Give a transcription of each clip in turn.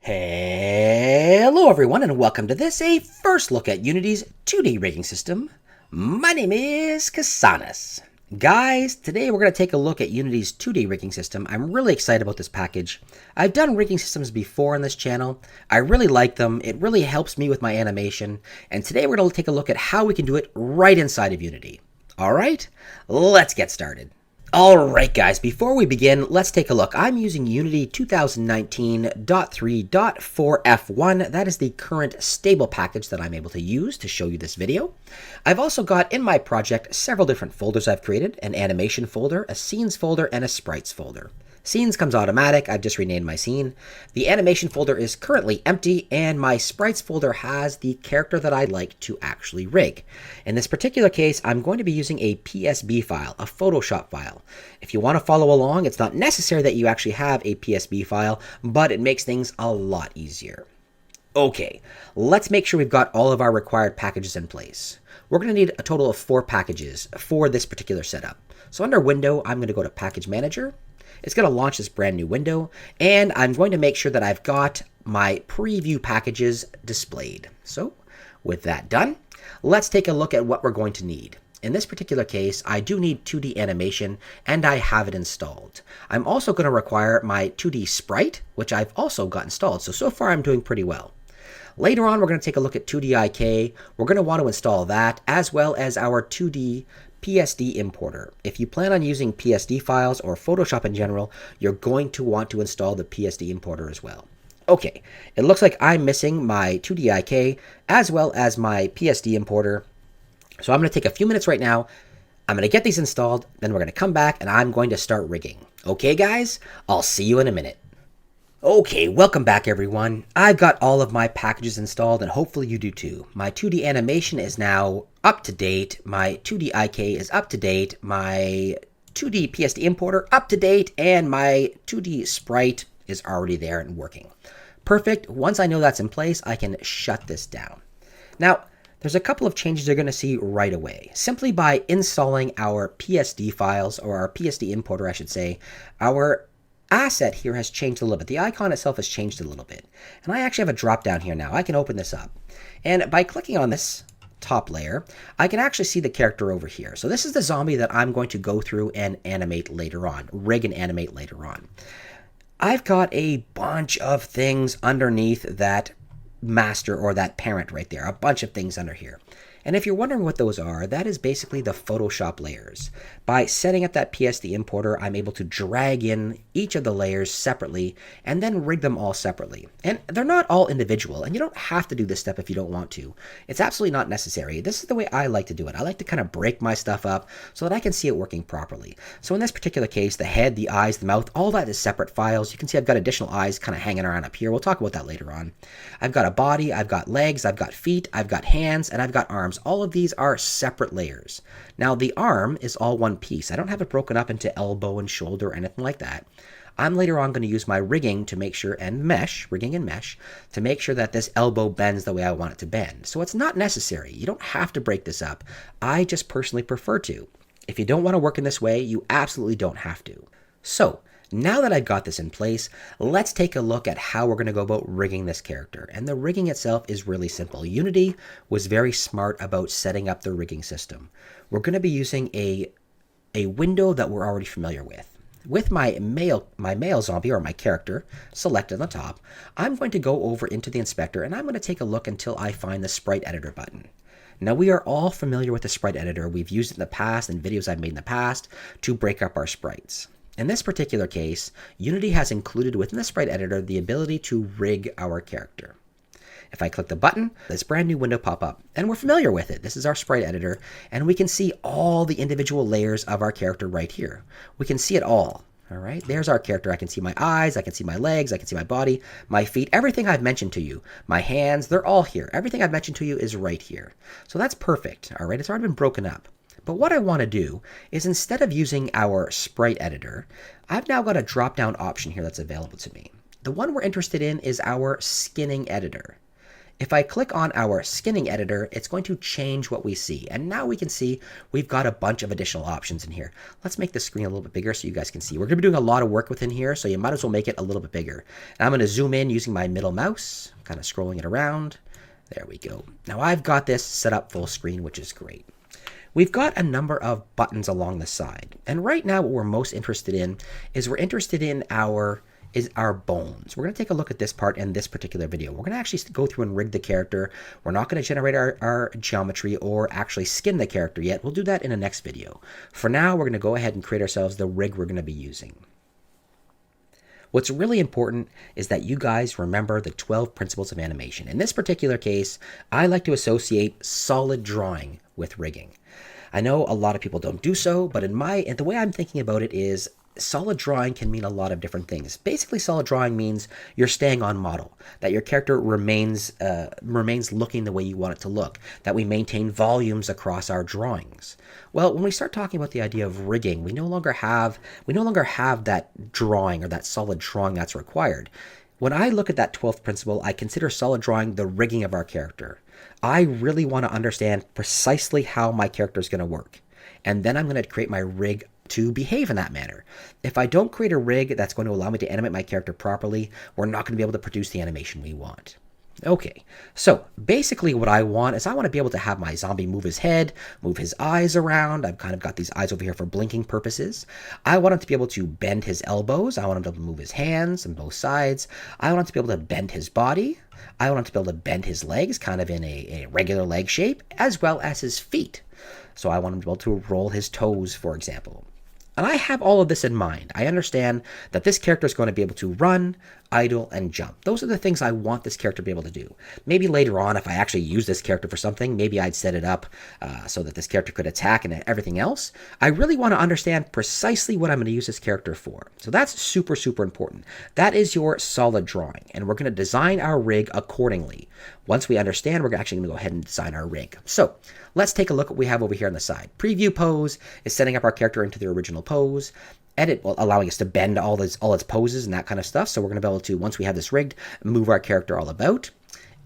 Hello everyone and welcome to this, a first look at Unity's 2D rigging system. My name is Kasanas. Guys, today we're going to take a look at Unity's 2D rigging system. I'm really excited about this package. I've done rigging systems before on this channel. I really like them. It really helps me with my animation. And today we're going to take a look at how we can do it right inside of Unity. Alright, let's get started. Alright guys, before we begin, let's take a look. I'm using Unity 2019.3.4F1. That is the current stable package that I'm able to use to show you this video. I've also got in my project several different folders I've created. An animation folder, a scenes folder, and a sprites folder. Scenes comes automatic. I've just renamed my scene. The animation folder is currently empty, and my sprites folder has the character that I'd like to actually rig. In this particular case, I'm going to be using a PSB file, a Photoshop file. If you want to follow along, it's not necessary that you actually have a PSB file, but it makes things a lot easier. Okay, let's make sure we've got all of our required packages in place. We're going to need a total of 4 packages for this particular setup. So under Window, I'm going to go to Package Manager. It's going to launch this brand new window, and I'm going to make sure that I've got my preview packages displayed. So with that done, let's take a look at what we're going to need. In this particular case, I do need 2D animation, and I have it installed. I'm also going to require my 2D sprite, which I've also got installed. So far I'm doing pretty well. Later on, we're going to take a look at 2D-IK. We're going to want to install that, as well as our 2D PSD importer. If you plan on using PSD files or Photoshop in general, you're going to want to install the PSD importer as well. Okay, it looks like I'm missing my 2D-IK as well as my PSD importer. So I'm going to take a few minutes right now. I'm going to get these installed, then we're going to come back and I'm going to start rigging. Okay guys, I'll see you in a minute. Okay, welcome back everyone. I've got all of my packages installed and hopefully you do too. My 2D animation is now up to date. My 2D IK is up to date. My 2D PSD importer up to date, and my 2D sprite is already there and working. Perfect. Once I know that's in place, I can shut this down. Now, there's a couple of changes you're going to see right away. Simply by installing our PSD files, or our PSD importer I should say, our asset here has changed a little bit. The icon itself has changed a little bit. And I actually have a drop down here now. I can open this up. And by clicking on this top layer, I can actually see the character over here. So this is the zombie that I'm going to go through and animate later on, rig and animate later on. I've got a bunch of things underneath that master or that parent right there, a bunch of things under here. And if you're wondering what those are, that is basically the Photoshop layers. By setting up that PSD importer, I'm able to drag in each of the layers separately and then rig them all separately. And they're not all individual, and you don't have to do this step if you don't want to. It's absolutely not necessary. This is the way I like to do it. I like to kind of break my stuff up so that I can see it working properly. So in this particular case, the head, the eyes, the mouth, all that is separate files. You can see I've got additional eyes kind of hanging around up here. We'll talk about that later on. I've got a body, I've got legs, I've got feet, I've got hands, and I've got arms. All of these are separate layers. Now the arm is all one piece. I don't have it broken up into elbow and shoulder or anything like that. I'm later on going to use my rigging to make sure, and mesh, rigging and mesh, to make sure that this elbow bends the way I want it to bend. So it's not necessary. You don't have to break this up. I just personally prefer to. If you don't want to work in this way, you absolutely don't have to. So now that I've got this in place, let's take a look at how we're going to go about rigging this character. And the rigging itself is really simple. Unity was very smart about setting up the rigging system. We're going to be using a window that we're already familiar with. With my male zombie, or my character, selected on the top, I'm going to go over into the inspector and I'm going to take a look until I find the sprite editor button. Now we are all familiar with the sprite editor. We've used it in the past in videos I've made in the past to break up our sprites. In this particular case, Unity has included within the sprite editor the ability to rig our character. If I click the button, this brand new window pop up, and we're familiar with it. This is our sprite editor, and we can see all the individual layers of our character right here. We can see it all. All right, there's our character. I can see my eyes, I can see my legs, I can see my body, my feet, everything I've mentioned to you. My hands, they're all here. Everything I've mentioned to you is right here. So that's perfect. All right, it's already been broken up. But what I want to do is, instead of using our sprite editor, I've now got a drop-down option here that's available to me. The one we're interested in is our skinning editor. If I click on our skinning editor, it's going to change what we see. And now we can see we've got a bunch of additional options in here. Let's make the screen a little bit bigger so you guys can see. We're going to be doing a lot of work within here, so you might as well make it a little bit bigger. And I'm going to zoom in using my middle mouse, kind of scrolling it around. There we go. Now I've got this set up full screen, which is great. We've got a number of buttons along the side. And right now what we're most interested in is we're interested in our bones. We're going to take a look at this part in this particular video. We're going to actually go through and rig the character. We're not going to generate our geometry or actually skin the character yet. We'll do that in the next video. For now, we're going to go ahead and create ourselves the rig we're going to be using. What's really important is that you guys remember the 12 principles of animation. In this particular case, I like to associate solid drawing with rigging. I know a lot of people don't do so, but the way I'm thinking about it is solid drawing can mean a lot of different things. Basically, solid drawing means you're staying on model, that your character remains looking the way you want it to look, that we maintain volumes across our drawings. Well, when we start talking about the idea of rigging, we no longer have that drawing or that solid drawing that's required. When I look at that 12th principle, I consider solid drawing the rigging of our character. I really want to understand precisely how my character is going to work. And then I'm going to create my rig to behave in that manner. If I don't create a rig that's going to allow me to animate my character properly, we're not going to be able to produce the animation we want. Okay, so basically what I want is I want to be able to have my zombie move his head, move his eyes around. I've kind of got these eyes over here for blinking purposes. I want him to be able to bend his elbows. I want him to be able to move his hands on both sides. I want him to be able to bend his body. I want him to be able to bend his legs kind of in a regular leg shape, as well as his feet. So I want him to be able to roll his toes, for example. And I have all of this in mind. I understand that this character is going to be able to run, idle, and jump. Those are the things I want this character to be able to do. Maybe later on, if I actually use this character for something, maybe I'd set it up so that this character could attack and everything else. I really want to understand precisely what I'm going to use this character for. So that's super, super important. That is your solid drawing, and we're going to design our rig accordingly. Once we understand, we're actually going to go ahead and design our rig. So let's take a look at what we have over here on the side. Preview pose is setting up our character into the original pose. Edit, well, allowing us to bend all its poses and that kind of stuff. So we're going to be able to, once we have this rigged, move our character all about.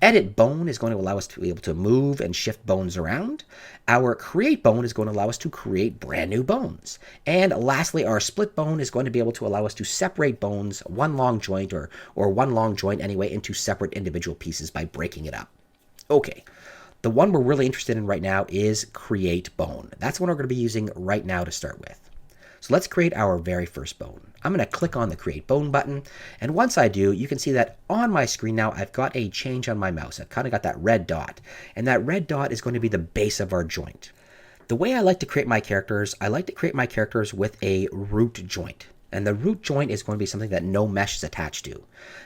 Edit bone is going to allow us to be able to move and shift bones around. Our create bone is going to allow us to create brand new bones. And lastly, our split bone is going to be able to allow us to separate bones, one long joint or one long joint anyway, into separate individual pieces by breaking it up. Okay. The one we're really interested in right now is create bone. That's what we're going to be using right now to start with. So let's create our very first bone. I'm going to click on the create bone button. And once I do, you can see that on my screen now, I've got a change on my mouse. I've kind of got that red dot. And that red dot is going to be the base of our joint. The way I like to create my characters, I like to create my characters with a root joint. And the root joint is going to be something that no mesh is attached to.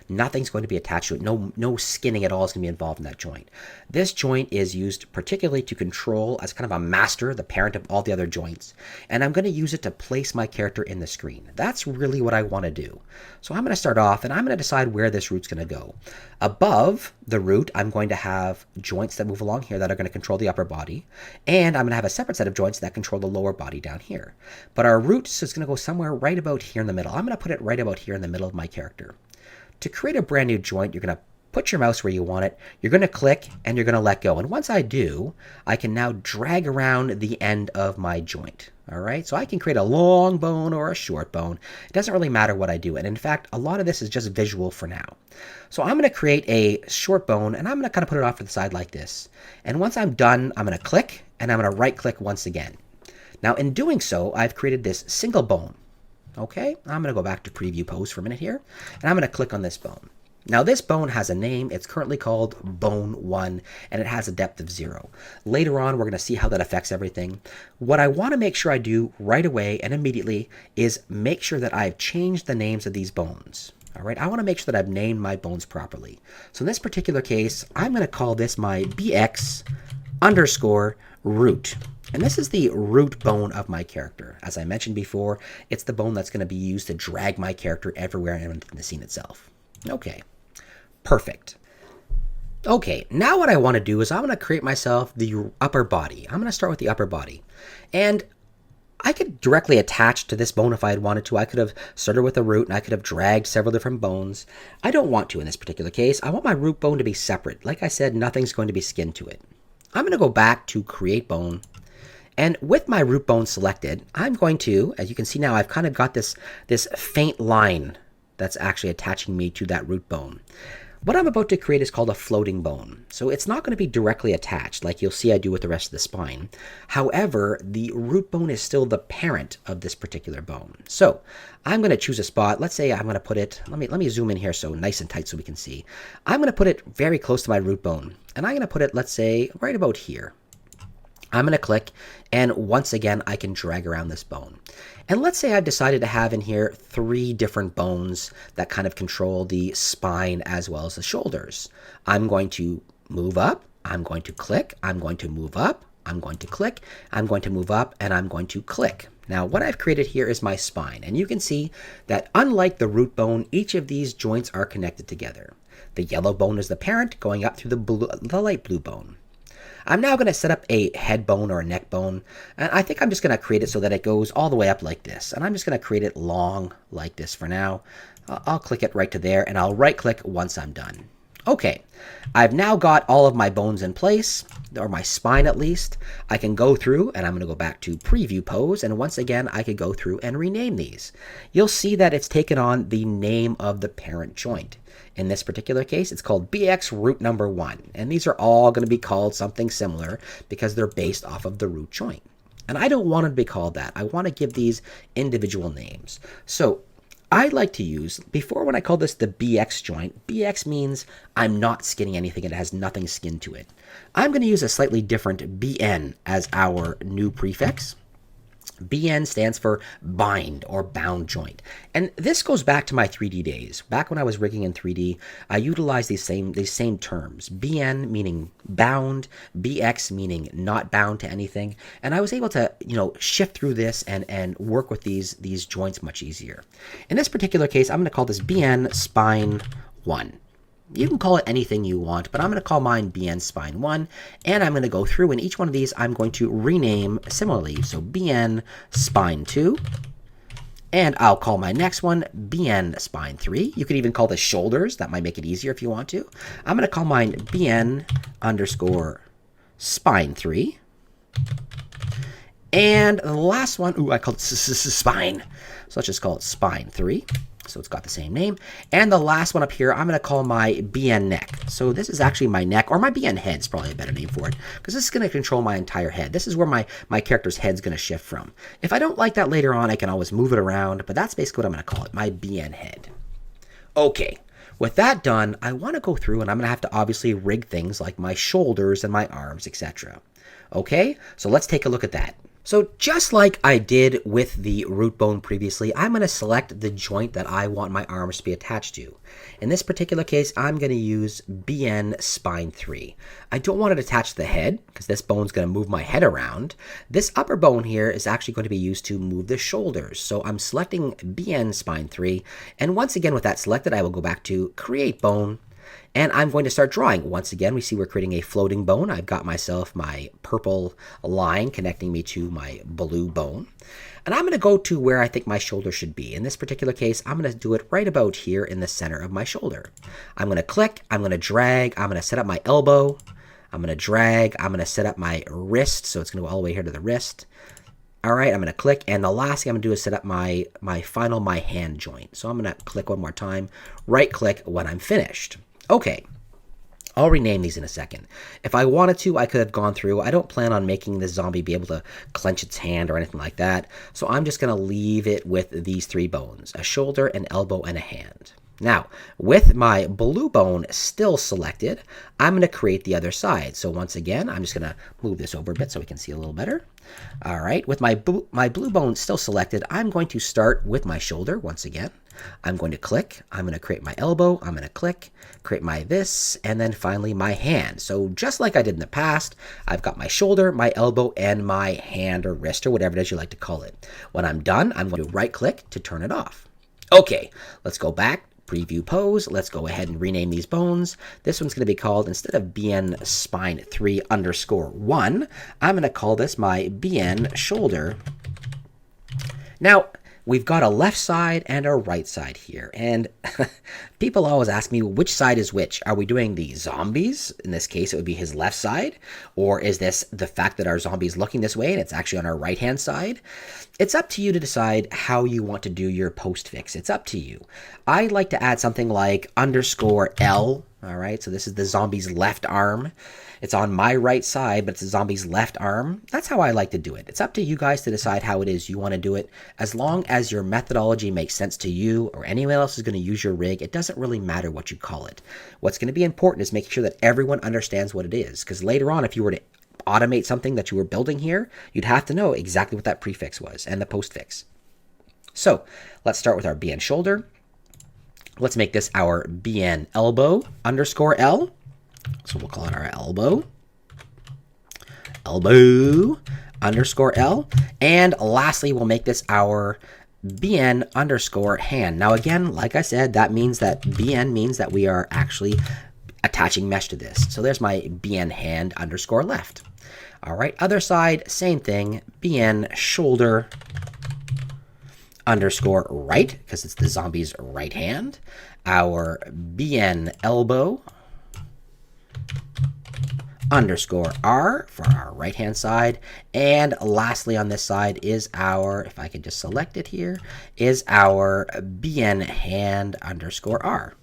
Nothing's going to be attached to it. No skinning at all is going to be involved in that joint. This joint is used particularly to control as kind of a master, the parent of all the other joints. And I'm going to use it to place my character in the screen. That's really what I want to do. So I'm going to start off and I'm going to decide where this root's going to go. Above the root, I'm going to have joints that move along here that are going to control the upper body. And I'm going to have a separate set of joints that control the lower body down here. But our root is going to go somewhere right about here in the middle. I'm going to put it right about here in the middle of my character. To create a brand new joint, you're going to put your mouse where you want it. You're going to click and you're going to let go. And once I do, I can now drag around the end of my joint. All right, so I can create a long bone or a short bone. It doesn't really matter what I do. And in fact, a lot of this is just visual for now. So I'm going to create a short bone and I'm going to kind of put it off to the side like this. And once I'm done, I'm going to click and I'm going to right click once again. Now in doing so, I've created this single bone. Okay, I'm going to go back to preview pose for a minute here, and I'm going to click on this bone. Now this bone has a name. It's currently called bone 1, and it has a depth of 0. Later on, we're going to see how that affects everything. What I want to make sure I do right away and immediately is make sure that I've changed the names of these bones. All right, I want to make sure that I've named my bones properly. So in this particular case, I'm going to call this my BX underscore root. And this is the root bone of my character. As I mentioned before, it's the bone that's going to be used to drag my character everywhere in the scene itself. Okay, perfect. Okay, now what I want to do is I want to create myself the upper body. I'm going to start with the upper body. And I could directly attach to this bone if I had wanted to. I could have started with a root and I could have dragged several different bones. I don't want to in this particular case. I want my root bone to be separate. Like I said, nothing's going to be skinned to it. I'm going to go back to create bone. And with my root bone selected, I'm going to, as you can see now, I've kind of got this faint line that's actually attaching me to that root bone. What I'm about to create is called a floating bone. So it's not going to be directly attached like you'll see I do with the rest of the spine. However, the root bone is still the parent of this particular bone. So I'm going to choose a spot. Let's say I'm going to put it, let me zoom in here so nice and tight so we can see. I'm going to put it very close to my root bone. And I'm going to put it, let's say, right about here. I'm going to click, and once again, I can drag around this bone. And let's say I've decided to have in here 3 different bones that kind of control the spine as well as the shoulders. I'm going to move up, I'm going to click, I'm going to move up, I'm going to click, I'm going to move up, and I'm going to click. Now, what I've created here is my spine, and you can see that unlike the root bone, each of these joints are connected together. The yellow bone is the parent going up through the light blue bone. I'm now going to set up a head bone or a neck bone, and I think I'm just going to create it so that it goes all the way up like this, and I'm just going to create it long like this for now. I'll click it right to there, and I'll right click once I'm done. Okay, I've now got all of my bones in place, or my spine at least. I can go through, and I'm going to go back to preview pose, and once again I could go through and rename these. You'll see that it's taken on the name of the parent joint. In this particular case, it's called BX root number 1, and these are all going to be called something similar because they're based off of the root joint. And I don't want them to be called that. I want to give these individual names. So I like to use, before when I call this the BX joint, BX means I'm not skinning anything, it has nothing skinned to it. I'm going to use a slightly different BN as our new prefix. BN stands for bind or bound joint. And this goes back to my 3D days. Back when I was rigging in 3D, I utilized these same terms. BN meaning bound, BX meaning not bound to anything. And I was able to, shift through this and work with these joints much easier. In this particular case, I'm going to call this BN spine 1. You can call it anything you want, but I'm going to call mine BN Spine 1, and I'm going to go through, and each one of these I'm going to rename similarly. So BN Spine 2, and I'll call my next one BN Spine 3. You could even call this shoulders. That might make it easier if you want to. I'm going to call mine BN _ Spine 3. And the last one, I called it spine. So let's just call it Spine 3. So it's got the same name. And the last one up here, I'm going to call my BN neck. So this is actually my neck, or my BN head is probably a better name for it, because this is going to control my entire head. This is where my character's head's going to shift from. If I don't like that later on, I can always move it around, but that's basically what I'm going to call it, my BN head. Okay, with that done, I want to go through and I'm going to have to obviously rig things like my shoulders and my arms, etc. Okay, so let's take a look at that. So just like I did with the root bone previously, I'm going to select the joint that I want my arms to be attached to. In this particular case, I'm going to use BN Spine 3. I don't want it attached to the head because this bone's going to move my head around. This upper bone here is actually going to be used to move the shoulders. So I'm selecting BN Spine 3. And once again with that selected, I will go back to Create Bone. And I'm going to start drawing. Once again, we see we're creating a floating bone. I've got myself my purple line connecting me to my blue bone. And I'm going to go to where I think my shoulder should be. In this particular case, I'm going to do it right about here in the center of my shoulder. I'm going to click, I'm going to drag, I'm going to set up my elbow, I'm going to drag, I'm going to set up my wrist, so it's going to go all the way here to the wrist. All right, I'm going to click, and the last thing I'm going to do is set up my hand joint. So I'm going to click one more time, right click when I'm finished. Okay, I'll rename these in a second. If I wanted to, I could have gone through. I don't plan on making this zombie be able to clench its hand or anything like that. So I'm just going to leave it with these 3 bones, a shoulder, an elbow, and a hand. Now, with my blue bone still selected, I'm going to create the other side. So once again, I'm just going to move this over a bit so we can see a little better. All right, with my blue bone still selected, I'm going to start with my shoulder once again. I'm going to click, I'm going to create my elbow, I'm going to click, create my this, and then finally my hand. So just like I did in the past, I've got my shoulder, my elbow, and my hand or wrist or whatever it is you like to call it. When I'm done, I'm going to right click to turn it off. Okay, let's go back. Preview pose. Let's go ahead and rename these bones. This one's going to be called, instead of BN Spine 3 _ 1, I'm going to call this my BN Shoulder Now, we've got a left side and a right side here. And people always ask me, which side is which? Are we doing the zombies? In this case, it would be his left side. Or is this the fact that our zombie is looking this way and it's actually on our right-hand side? It's up to you to decide how you want to do your postfix. It's up to you. I like to add something like _L. All right, so this is the zombie's left arm. It's on my right side, but it's the zombie's left arm. That's how I like to do it. It's up to you guys to decide how it is you want to do it. As long as your methodology makes sense to you or anyone else is going to use your rig, it doesn't really matter what you call it. What's going to be important is making sure that everyone understands what it is. Because later on, if you were to automate something that you were building here, you'd have to know exactly what that prefix was and the postfix. So let's start with our BN shoulder. Let's make this our BN elbow _L. So we'll call it our elbow _L. And lastly, we'll make this our BN _hand. Now again, like I said, that means that BN means that we are actually attaching mesh to this. So there's my BN hand _left. All right, other side, same thing, BN shoulder _right, because it's the zombie's right hand. Our BN elbow _R for our right hand side. And lastly on this side is our, if I could just select it here, is our BN hand _R.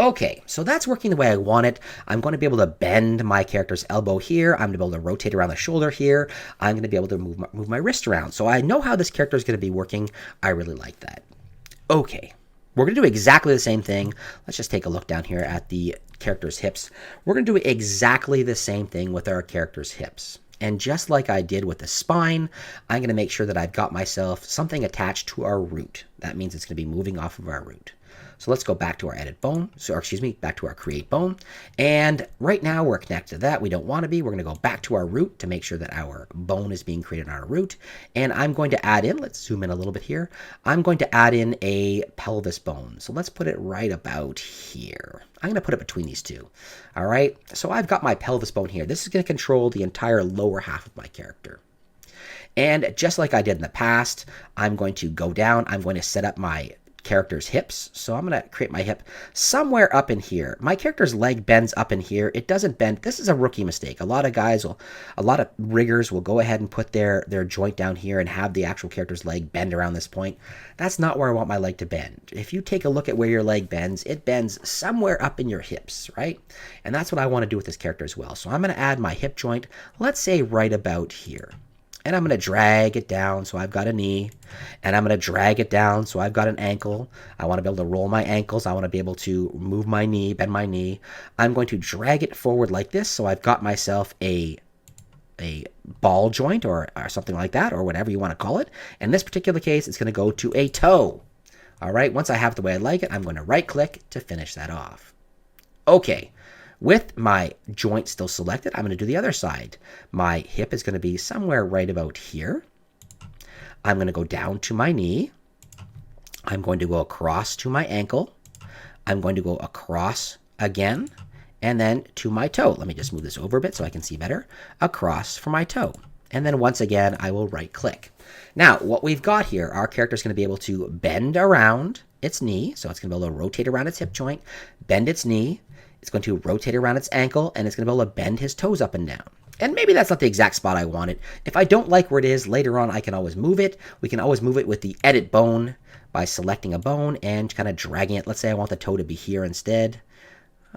Okay, so that's working the way I want it. I'm going to be able to bend my character's elbow here. I'm going to be able to rotate around the shoulder here. I'm going to be able to move my wrist around. So I know how this character is going to be working. I really like that. Okay, we're going to do exactly the same thing. Let's just take a look down here at the character's hips. We're going to do exactly the same thing with our character's hips. And just like I did with the spine, I'm going to make sure that I've got myself something attached to our root. That means it's going to be moving off of our root. So let's go back to our edit bone, back to our create bone. And right now we're connected to that. We don't want to be. We're going to go back to our root to make sure that our bone is being created on our root. And I'm going to add in, let's zoom in a little bit here. I'm going to add in a pelvis bone. So let's put it right about here. I'm going to put it between these two. All right. So I've got my pelvis bone here. This is going to control the entire lower half of my character. And just like I did in the past, I'm going to go down. I'm going to set up my character's hips. So I'm going to create my hip somewhere up in here. My character's leg bends up in here. It doesn't bend. This is a rookie mistake. A lot of riggers will go ahead and put their joint down here and have the actual character's leg bend around this point. That's not where I want my leg to bend. If you take a look at where your leg bends, it bends somewhere up in your hips, right? And that's what I want to do with this character as well. So I'm going to add my hip joint, let's say right about here. And I'm going to drag it down so I've got a knee. And I'm going to drag it down so I've got an ankle. I want to be able to roll my ankles. I want to be able to move my knee, bend my knee. I'm going to drag it forward like this so I've got myself a ball joint or something like that, or whatever you want to call it. In this particular case, it's going to go to a toe. All right, once I have it the way I like it, I'm going to right-click to finish that off. Okay. With my joint still selected, I'm going to do the other side. My hip is going to be somewhere right about here. I'm going to go down to my knee. I'm going to go across to my ankle. I'm going to go across again, and then to my toe. Let me just move this over a bit so I can see better. Across for my toe. And then once again, I will right-click. Now, what we've got here, our character is going to be able to bend around its knee. So it's going to be able to rotate around its hip joint, bend its knee. It's going to rotate around its ankle, and it's going to be able to bend his toes up and down. And maybe that's not the exact spot I want it. If I don't like where it is, later on I can always move it. We can always move it with the edit bone by selecting a bone and kind of dragging it. Let's say I want the toe to be here instead.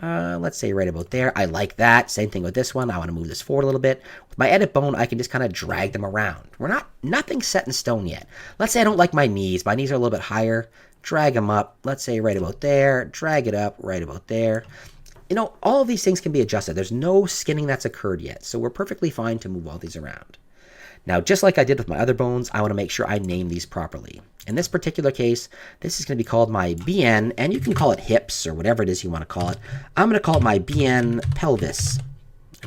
Let's say right about there. I like that. Same thing with this one. I want to move this forward a little bit. With my edit bone, I can just kind of drag them around. Nothing set in stone yet. Let's say I don't like my knees. My knees are a little bit higher. Drag them up. Let's say right about there. Drag it up right about there. You know, all of these things can be adjusted. There's no skinning that's occurred yet, so we're perfectly fine to move all these around. Now, just like I did with my other bones, I want to make sure I name these properly. In this particular case, this is going to be called my BN, and you can call it hips or whatever it is you want to call it. I'm going to call it my BN pelvis.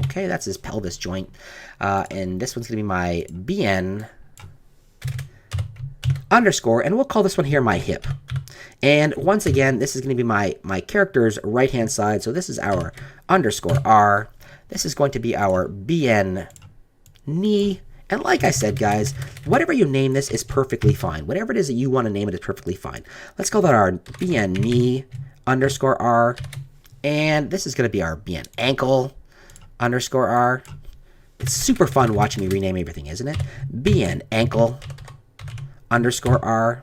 Okay, that's his pelvis joint. And this one's going to be my BN _, and we'll call this one here my hip. And once again, this is going to be my character's right-hand side. So this is our _R. This is going to be our BN knee, And like I said, guys, whatever you name this is perfectly fine. Whatever it is that you want to name it is perfectly fine. Let's call that our BN knee underscore R. And this is going to be our BN ankle underscore R. It's super fun watching me rename everything, isn't it? BN ankle underscore R.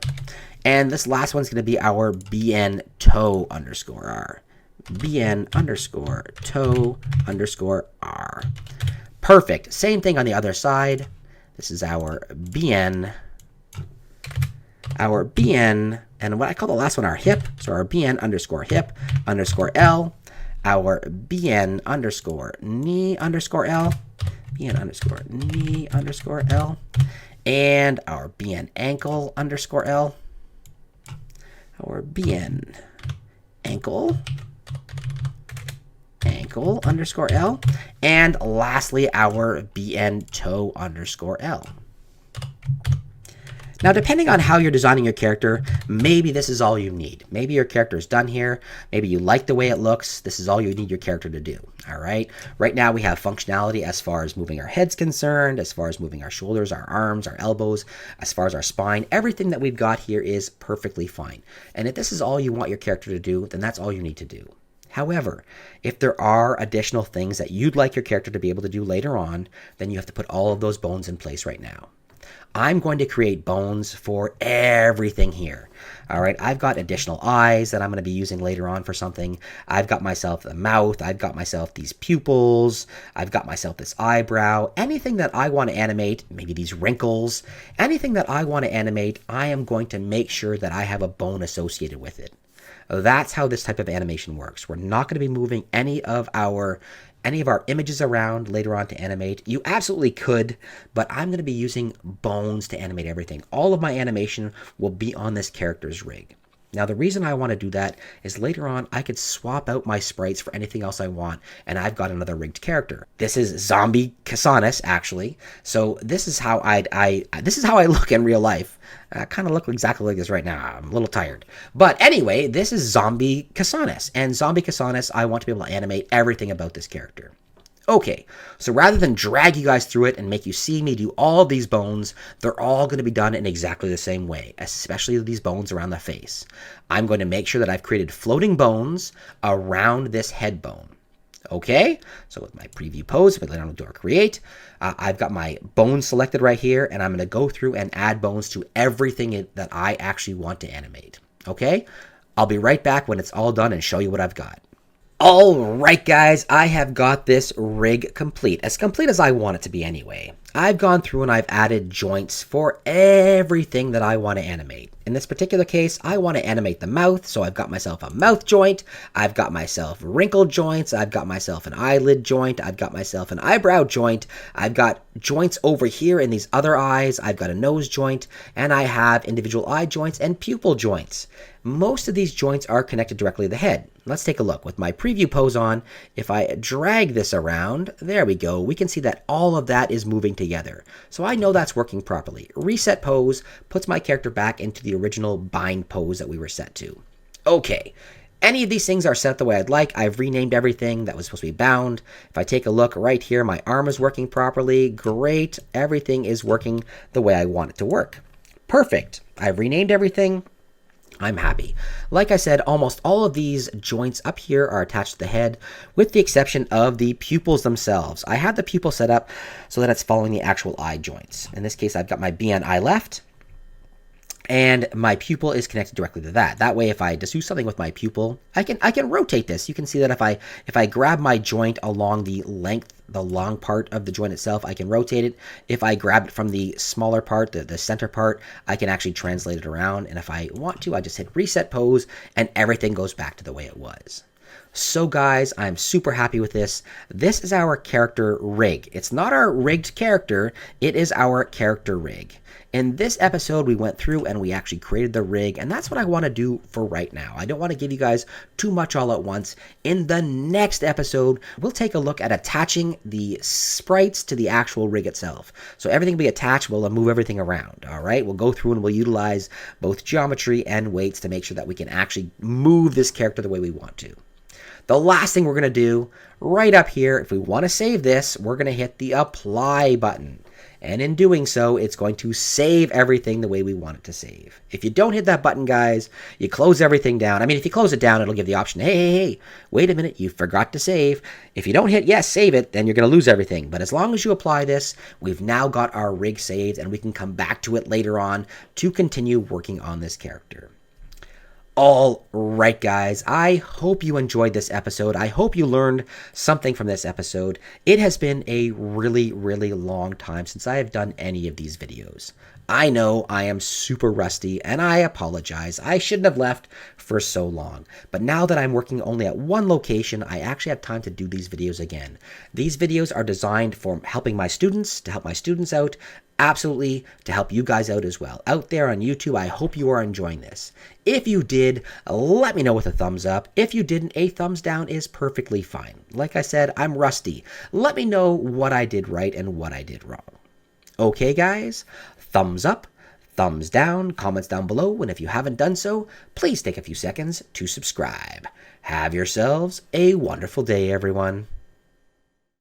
And this last one's going to be our BN toe underscore R. BN underscore toe underscore R. Perfect. Same thing on the other side. This is our BN, and what I call the last one our hip. So our BN underscore hip underscore L, our BN underscore knee underscore L, BN underscore knee underscore L, and our BN ankle underscore L, our BN ankle underscore L, and lastly our BN toe underscore L. Now, depending on how you're designing your character, maybe this is all you need. Maybe your character is done here. Maybe you like the way it looks. This is all you need your character to do. All right. Right now, we have functionality as far as moving our head's concerned, as far as moving our shoulders, our arms, our elbows, as far as our spine. Everything that we've got here is perfectly fine. And if this is all you want your character to do, then that's all you need to do. However, if there are additional things that you'd like your character to be able to do later on, then you have to put all of those bones in place right now. I'm going to create bones for everything here. All right, I've got additional eyes that I'm going to be using later on for something. I've got myself the mouth. I've got myself these pupils. I've got myself this eyebrow. Anything that I want to animate, maybe these wrinkles, anything that I want to animate, I am going to make sure that I have a bone associated with it. That's how this type of animation works. We're not going to be moving any of our images around later on to animate. You absolutely could, but I'm going to be using bones to animate everything. All of my animation will be on this character's rig. Now, the reason I want to do that is later on, I could swap out my sprites for anything else I want, and I've got another rigged character. This is Zombie Casanis, actually. So this is how this is how I look in real life. I kind of look exactly like this right now. I'm a little tired. But anyway, this is Zombie Casanis. And Zombie Casanis, I want to be able to animate everything about this character. Okay, so rather than drag you guys through it and make you see me do all of these bones, they're all going to be done in exactly the same way, especially these bones around the face. I'm going to make sure that I've created floating bones around this head bone. Okay, so with my preview pose, if I let do our create, I've got my bones selected right here, and I'm going to go through and add bones to everything that I actually want to animate. Okay, I'll be right back when it's all done and show you what I've got. Alright guys, I have got this rig complete as I want it to be anyway. I've gone through and I've added joints for everything that I want to animate. In this particular case, I want to animate the mouth, so I've got myself a mouth joint, I've got myself wrinkle joints, I've got myself an eyelid joint, I've got myself an eyebrow joint, I've got joints over here in these other eyes, I've got a nose joint, and I have individual eye joints and pupil joints. Most of these joints are connected directly to the head. Let's take a look. With my preview pose on, if I drag this around, there we go, we can see that all of that is moving together. So I know that's working properly. Reset pose puts my character back into the original bind pose that we were set to. Okay, any of these things are set the way I'd like. I've renamed everything that was supposed to be bound. If I take a look right here, my arm is working properly. Great, everything is working the way I want it to work. Perfect, I've renamed everything. I'm happy. Like I said, almost all of these joints up here are attached to the head, with the exception of the pupils themselves. I have the pupil set up so that it's following the actual eye joints. In this case, I've got my BN eye left, and my pupil is connected directly to that. That way, if I just do something with my pupil, I can rotate this. You can see that if I grab my joint along the length, the long part of the joint itself, I can rotate it. If I grab it from the smaller part, the center part, I can actually translate it around. And if I want to, I just hit reset pose and everything goes back to the way it was. So guys, I'm super happy with this. This is our character rig. It's not our rigged character, it is our character rig. In this episode, we went through and we actually created the rig, and that's what I want to do for right now. I don't want to give you guys too much all at once. In the next episode, we'll take a look at attaching the sprites to the actual rig itself. So everything will be attached, we'll move everything around, all right? We'll go through and we'll utilize both geometry and weights to make sure that we can actually move this character the way we want to. The last thing we're going to do right up here, if we want to save this, we're going to hit the apply button. And in doing so, it's going to save everything the way we want it to save. If you don't hit that button, guys, you close everything down. I mean, if you close it down, it'll give the option, hey, wait a minute, you forgot to save. If you don't hit yes, save it, then you're going to lose everything. But as long as you apply this, we've now got our rig saved, and we can come back to it later on to continue working on this character. All right, guys, I hope you enjoyed this episode. I hope you learned something from this episode. It has been a really, really long time since I have done any of these videos. I know I am super rusty, and I apologize. I shouldn't have left for so long. But now that I'm working only at one location, I actually have time to do these videos again. These videos are designed for helping my students, to help my students out, absolutely to help you guys out as well. Out there on YouTube, I hope you are enjoying this. If you did, let me know with a thumbs up. If you didn't, a thumbs down is perfectly fine. Like I said, I'm rusty. Let me know what I did right and what I did wrong. Okay, guys? Thumbs up, thumbs down, comments down below, and if you haven't done so, please take a few seconds to subscribe. Have yourselves a wonderful day, everyone.